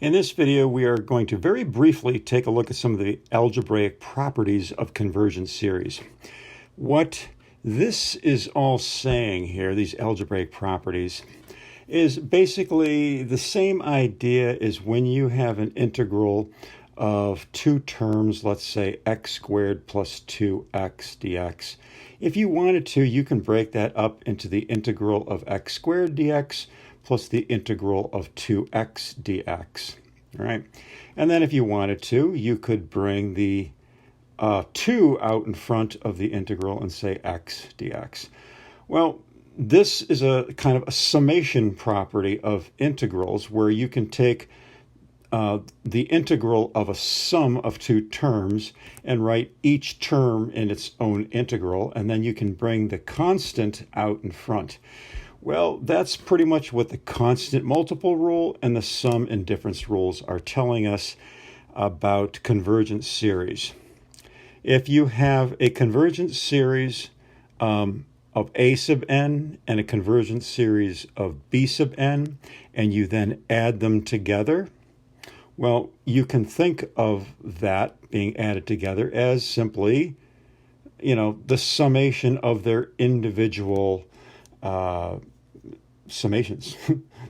In this video, we are going to very briefly take a look at some of the algebraic properties of convergent series. What this is all saying here, these algebraic properties, is basically the same idea as when you have an integral of two terms, let's say x squared plus 2x dx. If you wanted to, you can break that up into the integral of x squared dx plus the integral of 2x dx, all right? And then if you wanted to, you could bring the 2 out in front of the integral and say x dx. Well, this is a kind of a summation property of integrals where you can take the integral of a sum of two terms and write each term in its own integral, and then you can bring the constant out in front. Well, that's pretty much what the constant multiple rule and the sum and difference rules are telling us about convergent series. If you have a convergent series of a sub n and a convergent series of b sub n, and you then add them together, well, you can think of that being added together as simply, the summation of their individual summations,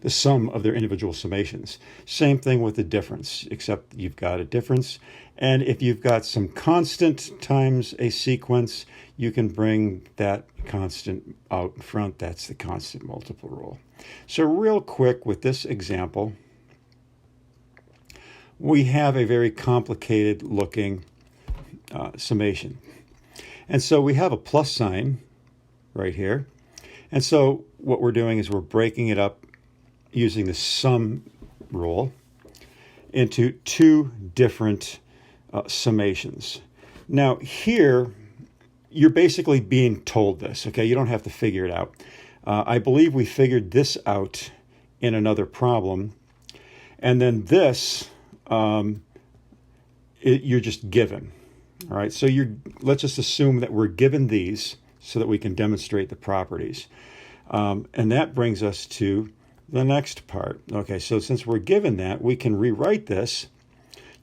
the sum of their individual summations. Same thing with the difference, except you've got a difference. And if you've got some constant times a sequence, you can bring that constant out in front. That's the constant multiple rule. So real quick with this example, we have a very complicated looking summation. And so we have a plus sign right here. And so what we're doing is we're breaking it up using the sum rule into two different summations. Now here, you're basically being told this, okay? You don't have to figure it out. I believe we figured this out in another problem. And then this, you're just given, all right? So let's just assume that we're given these so that we can demonstrate the properties. And that brings us to the next part. Okay, so since we're given that, we can rewrite this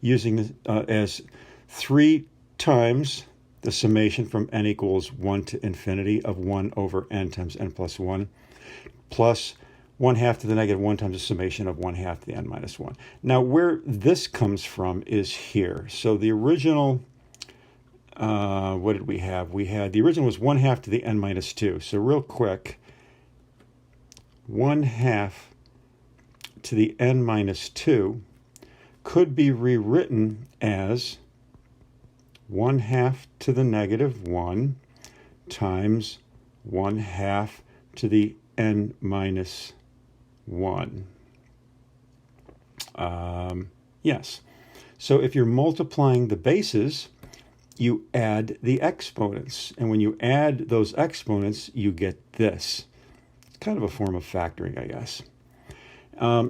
using as 3 times the summation from n equals 1 to infinity of 1 over n times n plus 1 plus 1/2 to the negative 1 times the summation of 1/2 to the n minus 1. Now, where this comes from is here. So the original, what did we have? The original was 1/2 to the n minus 2. So real quick, 1/2 to the n minus 2 could be rewritten as 1/2 to the negative 1 times 1/2 to the n minus 1. Yes. So if you're multiplying the bases, you add the exponents. And when you add those exponents, you get this. It's kind of a form of factoring, I guess.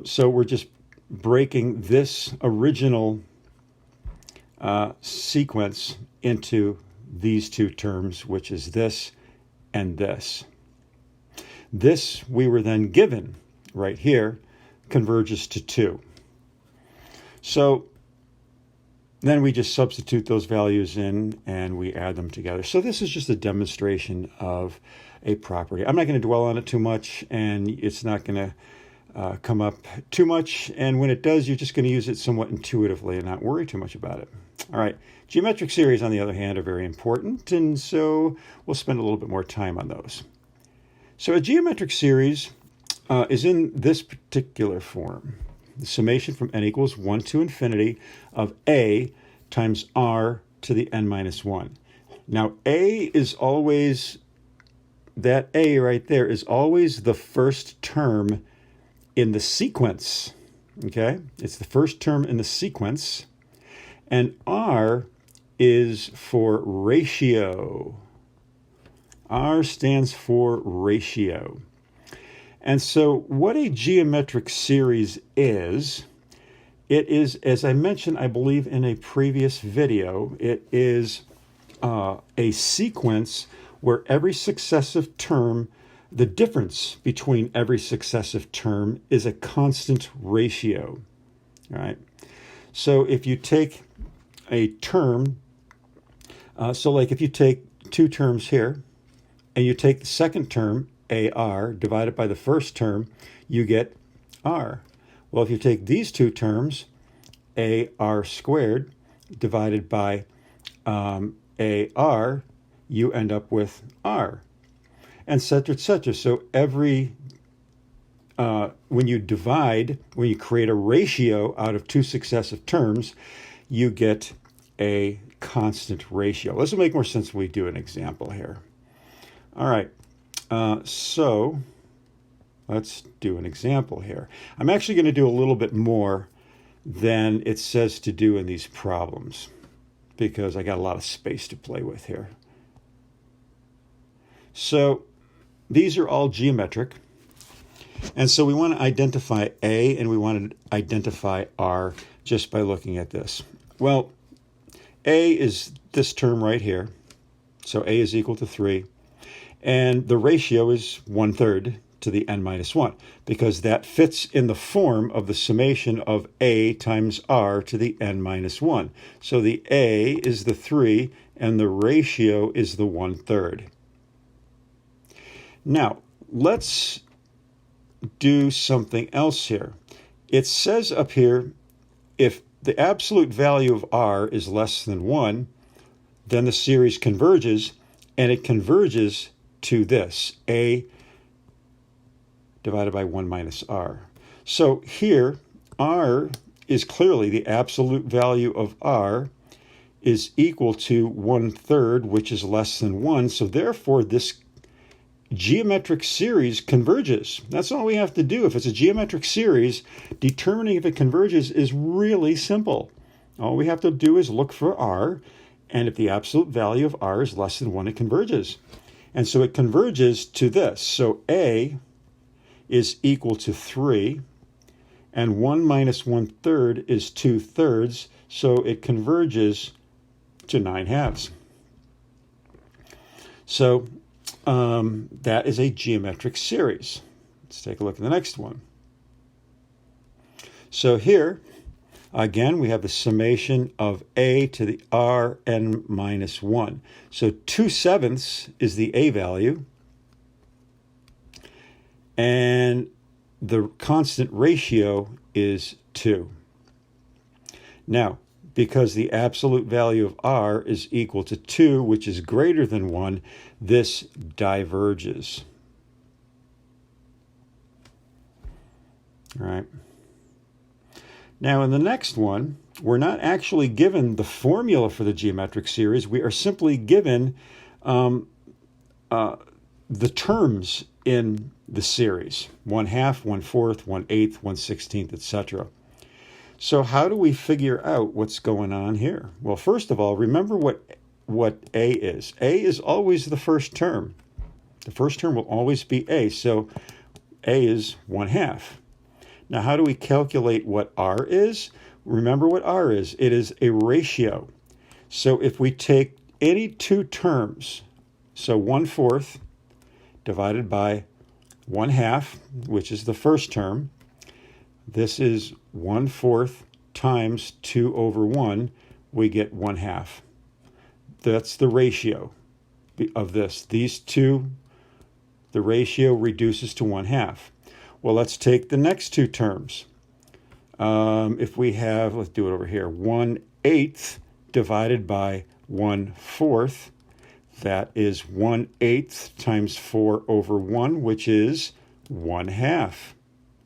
So we're just breaking this original sequence into these two terms, which is this and this. This we were then given right here converges to 2. So then we just substitute those values in and we add them together. So this is just a demonstration of a property. I'm not going to dwell on it too much, and it's not going to come up too much. And when it does, you're just going to use it somewhat intuitively and not worry too much about it. All right. Geometric series, on the other hand, are very important, and so we'll spend a little bit more time on those. So a geometric series is in this particular form. The summation from n equals 1 to infinity of a times r to the n minus 1. Now, a is always, that a right there is always the first term in the sequence, okay? It's the first term in the sequence. And r is for ratio. R stands for ratio. And so what a geometric series is, it is, as I mentioned, I believe in a previous video, it is a sequence where every successive term, the difference between every successive term is a constant ratio. All right. So if you take a term, so like if you take two terms here, and you take the second term, AR, divided by the first term, you get R. Well, if you take these two terms, AR squared divided by AR, you end up with R, and et cetera, et cetera. So when you create a ratio out of two successive terms, you get a constant ratio. This will make more sense when we do an example here. All right, so let's do an example here. I'm actually going to do a little bit more than it says to do in these problems because I got a lot of space to play with here. So these are all geometric. And so we want to identify A and we want to identify R just by looking at this. Well, A is this term right here. So A is equal to 3. And the ratio is 1/3 to the n minus 1 because that fits in the form of the summation of A times R to the n minus 1. So the A is the 3 and the ratio is the 1/3. Now, let's do something else here. It says up here, if the absolute value of R is less than 1, then the series converges, and it converges to this, A divided by 1 minus R. So here, R is clearly the absolute value of R is equal to 1/3, which is less than 1. So therefore, this geometric series converges. That's all we have to do. If it's a geometric series, determining if it converges is really simple. All we have to do is look for R, and if the absolute value of R is less than 1, it converges. And so it converges to this. So A is equal to 3, and 1 minus 1/3 is 2/3, so it converges to 9/2. So that is a geometric series. Let's take a look at the next one. So here, again, we have the summation of A to the Rn minus 1. So 2/7 is the A value, and the constant ratio is 2. Now, because the absolute value of R is equal to 2, which is greater than 1, this diverges. All right. Now, in the next one, we're not actually given the formula for the geometric series. We are simply given the terms in the series, 1/2, 1/4, 1/8, 1/16, etc. So how do we figure out what's going on here? Well, first of all, remember what A is. A is always the first term. The first term will always be A, so A is 1/2. Now, how do we calculate what R is? Remember what R is. It is a ratio. So if we take any two terms, so 1/4 divided by 1/2, which is the first term, this is 1/4 times 2/1, we get 1/2. That's the ratio of this. These two, the ratio reduces to 1/2. Well, let's take the next two terms. If we have, let's do it over here, 1/8 divided by 1/4, that is 1/8 times 4/1, which is 1/2.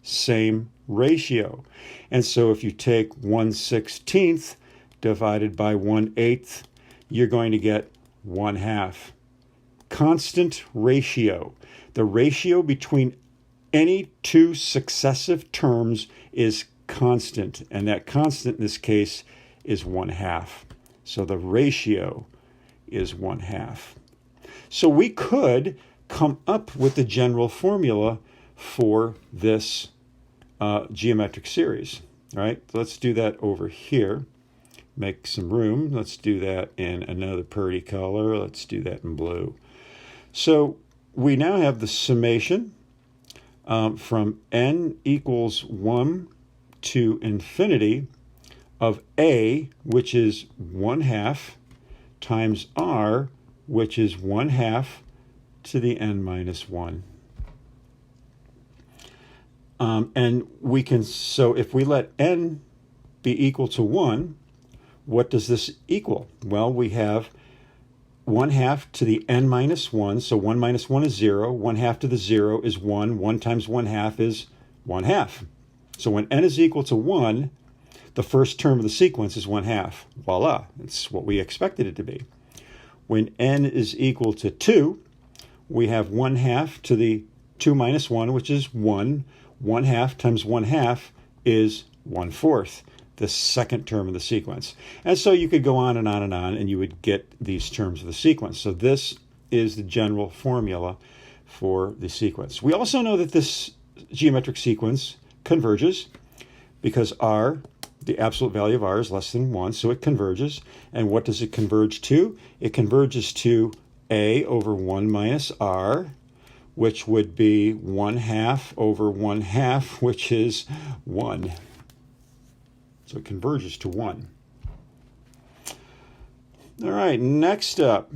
Same ratio. And so if you take 1/16 divided by 1/8, you're going to get 1/2. Constant ratio. The ratio between any two successive terms is constant, and that constant in this case is 1/2. So the ratio is 1/2. So we could come up with the general formula for this geometric series. All right, let's do that over here. Make some room. Let's do that in another pretty color. Let's do that in blue. So we now have the summation from n equals 1 to infinity of a, which is 1/2, times r, which is 1/2 to the n minus 1. And we can, so if we let n be equal to 1, what does this equal? Well, we have 1/2 to the n minus 1, so 1 minus 1 is 0, 1/2 to the 0 is 1, 1 times 1/2 is 1/2. So when n is equal to 1, the first term of the sequence is 1/2. Voila, it's what we expected it to be. When n is equal to 2, we have 1/2 to the 2 minus 1, which is 1. 1/2 times 1/2 is 1/4, the second term of the sequence. And so you could go on and on and on, and you would get these terms of the sequence. So this is the general formula for the sequence. We also know that this geometric sequence converges because r, the absolute value of r, is less than 1, so it converges. And what does it converge to? It converges to a over 1 minus r, which would be 1/2 over 1/2, which is 1. So it converges to 1. All right, next up.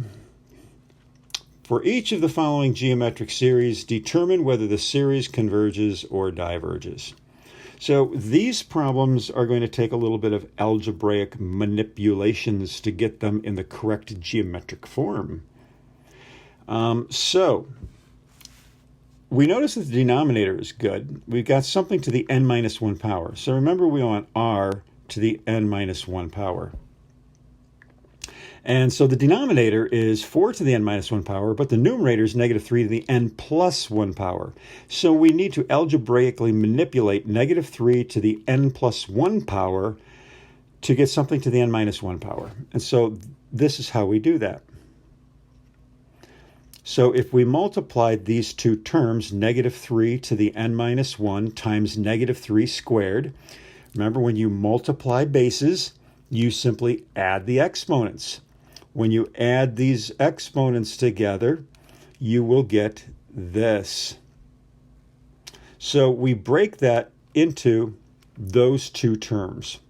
For each of the following geometric series, determine whether the series converges or diverges. So these problems are going to take a little bit of algebraic manipulations to get them in the correct geometric form. So we notice that the denominator is good. We've got something to the n minus 1 power. So remember, we want r to the n minus 1 power. And so the denominator is 4 to the n minus 1 power, but the numerator is -3 to the n plus 1 power. So we need to algebraically manipulate -3 to the n plus 1 power to get something to the n minus 1 power. And so this is how we do that. So if we multiplied these two terms, -3 to the n minus 1 times -3 squared, remember, when you multiply bases, you simply add the exponents. When you add these exponents together, you will get this. So we break that into those two terms.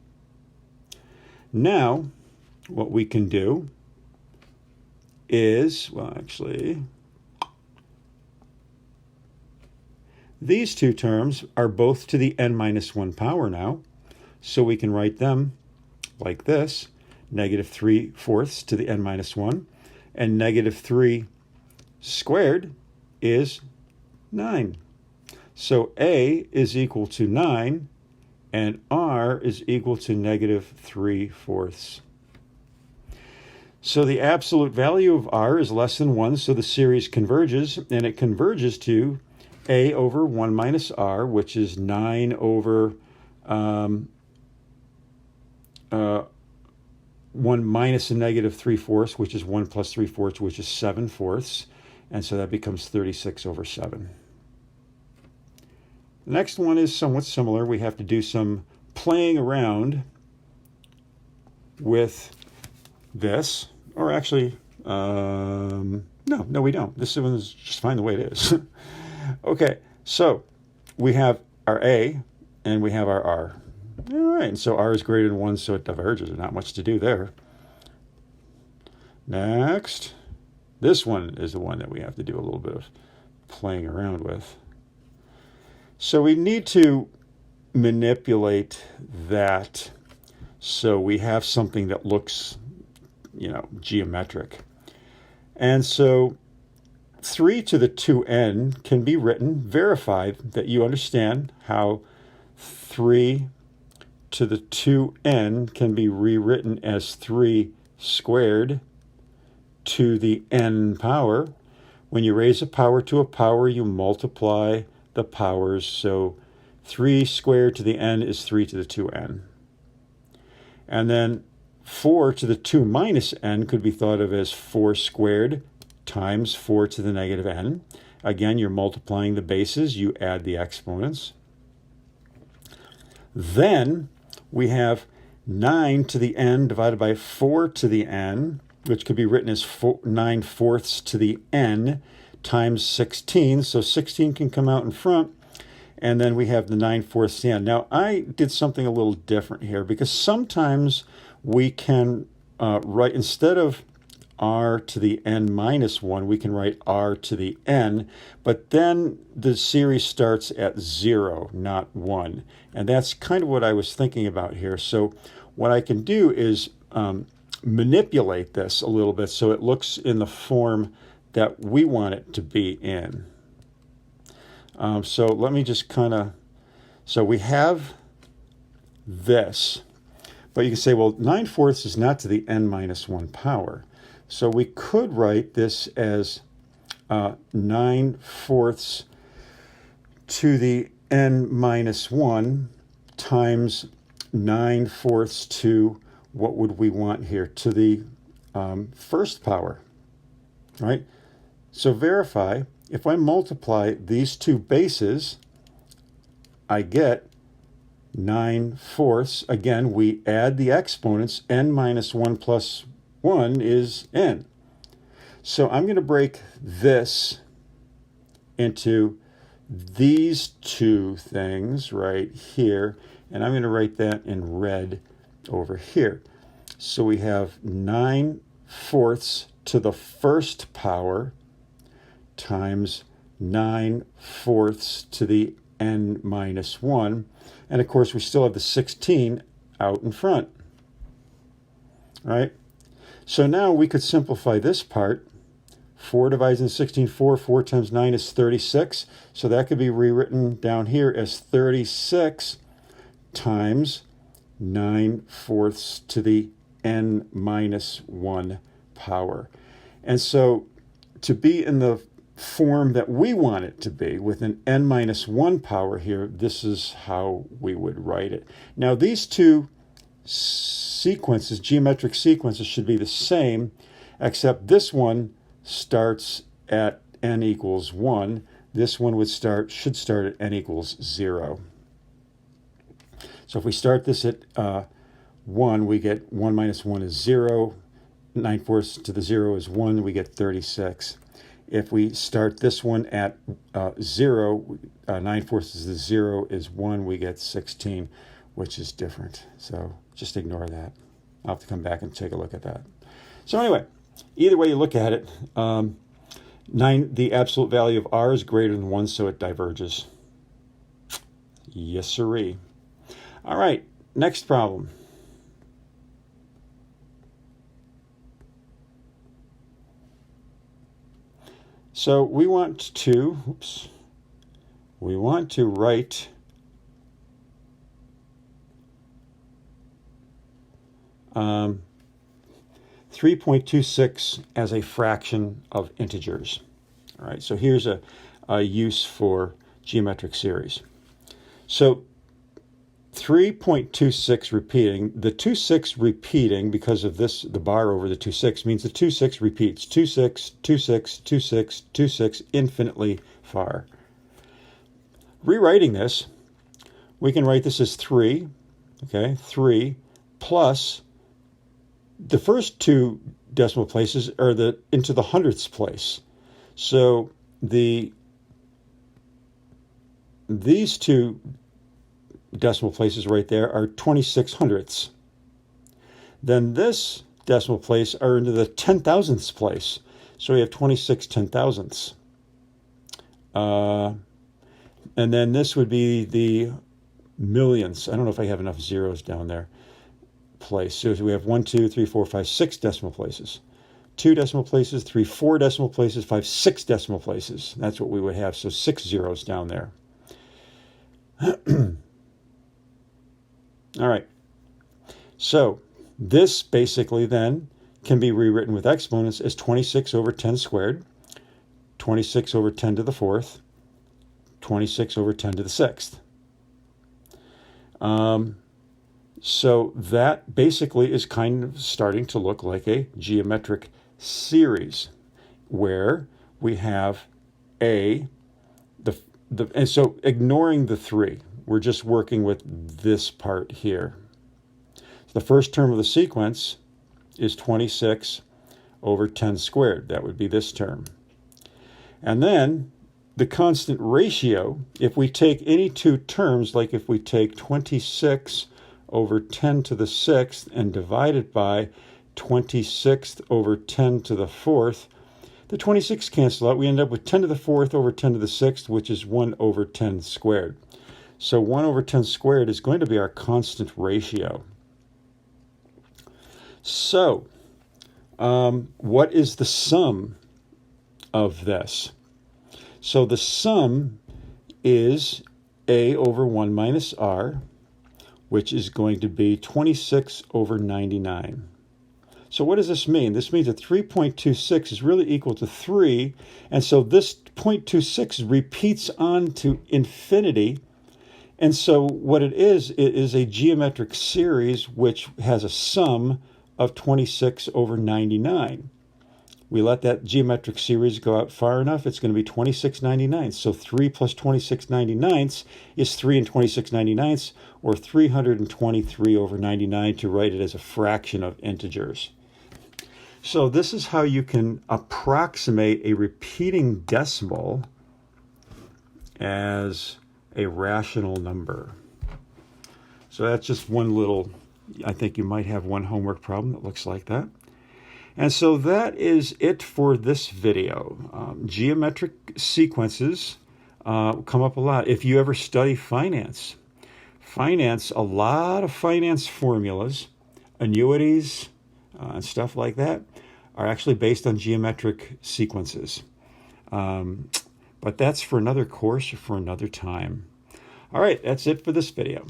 Now, what we can do is, well, actually, these two terms are both to the n minus 1 power now, so we can write them like this: -3/4 to the n minus 1, and -3 squared is 9. So a is equal to 9, and r is equal to -3/4. So the absolute value of r is less than 1, so the series converges, and it converges to a over 1 minus r, which is 9 over 1 minus a -3/4, which is 1 plus 3/4, which is 7/4, and so that becomes 36 over 7. The next one is somewhat similar. We have to do some playing around with this. Or actually, no, we don't. This one is just fine the way it is. Okay, so we have our A and we have our R. All right, and so R is greater than 1, so it diverges. There's not much to do there. Next, this one is the one that we have to do a little bit of playing around with. So we need to manipulate that so we have something that looks, geometric. And so 3 to the 2n can be written, verified that you understand how 3 to the 2n can be rewritten as 3 squared to the n power. When you raise a power to a power, you multiply the powers. So 3 squared to the n is 3 to the 2n. And then 4 to the 2 minus n could be thought of as 4 squared times 4 to the negative n. Again, you're multiplying the bases. You add the exponents. Then we have 9 to the n divided by 4 to the n, which could be written as 9/4 to the n times 16. So 16 can come out in front, and then we have the 9/4 the n. Now, I did something a little different here because sometimes we can write, instead of r to the n minus 1, we can write r to the n, but then the series starts at 0, not 1. And that's kind of what I was thinking about here. So what I can do is manipulate this a little bit so it looks in the form that we want it to be in. So let me just so we have this, but you can say, well, 9/4 is not to the n minus 1 power. So we could write this as 9/4 to the n minus 1 times 9/4 to, what would we want here, to the first power, right? So verify, if I multiply these two bases, I get 9/4. Again, we add the exponents. N minus 1 plus 1 is n. So I'm going to break this into these two things right here, and I'm going to write that in red over here. So we have 9/4 to the first power times 9/4 to the n minus 1. And of course, we still have the 16 out in front. All right? So now we could simplify this part. 4 divides into 16, 4. 4 times 9 is 36. So that could be rewritten down here as 36 times 9/4 to the n minus 1 power. And so to be in the form that we want it to be, with an n minus 1 power here, this is how we would write it. Now, these two sequences, geometric sequences, should be the same, except this one starts at n equals 1. This one should start at n equals 0. So if we start this at 1, we get 1 minus 1 is 0. 9/4 to the 0 is 1. We get 36. If we start this one at 0, 9/4 to the 0 is 1. We get 16, which is different. So just ignore that. I'll have to come back and take a look at that. So anyway, either way you look at it, the absolute value of r is greater than 1, so it diverges. Yes, sirree. All right, next problem. So we want to write um, 3.26 as a fraction of integers. All right, so here's a use for geometric series. So 3.26 repeating, the 2,6 repeating because of this, the bar over the 2,6 means the 2,6 repeats. 2,6, 2,6, 2,6, 2,6, infinitely far. Rewriting this, we can write this as 3, okay, 3 plus the first two decimal places are into the hundredths place. So these two decimal places right there are 26 hundredths. Then this decimal place are into the 10,000ths place. So we have 26 10,000ths. And then this would be the millionths. I don't know if I have enough zeros down there. Place. So we have 1, 2, 3, 4, 5, 6 decimal places. 2 decimal places, 3, 4 decimal places, 5, 6 decimal places. That's what we would have. So 6 zeros down there. All right, so this basically then can be rewritten with exponents as 26 over 10 squared, 26 over 10 to the 4th, 26 over 10 to the 6th. So that basically is kind of starting to look like a geometric series where we have and so ignoring the 3. We're just working with this part here. So the first term of the sequence is 26 over 10 squared. That would be this term. And then the constant ratio, if we take any two terms, like if we take 26 over 10 to the 6th and divide it by 26 over 10 to the 4th, the 26 cancel out. We end up with 10 to the 4th over 10 to the 6th, which is 1 over 10 squared. So 1 over 10 squared is going to be our constant ratio. So, what is the sum of this? So the sum is a over 1 minus r, which is going to be 26 over 99. So what does this mean? This means that 3.26 is really equal to 3, and so this 0.26 repeats on to infinity. And so what it is a geometric series which has a sum of 26 over 99. We let that geometric series go out far enough, it's going to be 26/99. So 3 plus 26/99 is 3 and 26/99, or 323 over 99 to write it as a fraction of integers. So this is how you can approximate a repeating decimal as a rational number. So that's just one little, I think you might have one homework problem that looks like that. And so that is it for this video. Geometric sequences come up a lot. If you ever study finance, a lot of finance formulas, annuities, and stuff like that are actually based on geometric sequences. But that's for another course or for another time. All right, that's it for this video.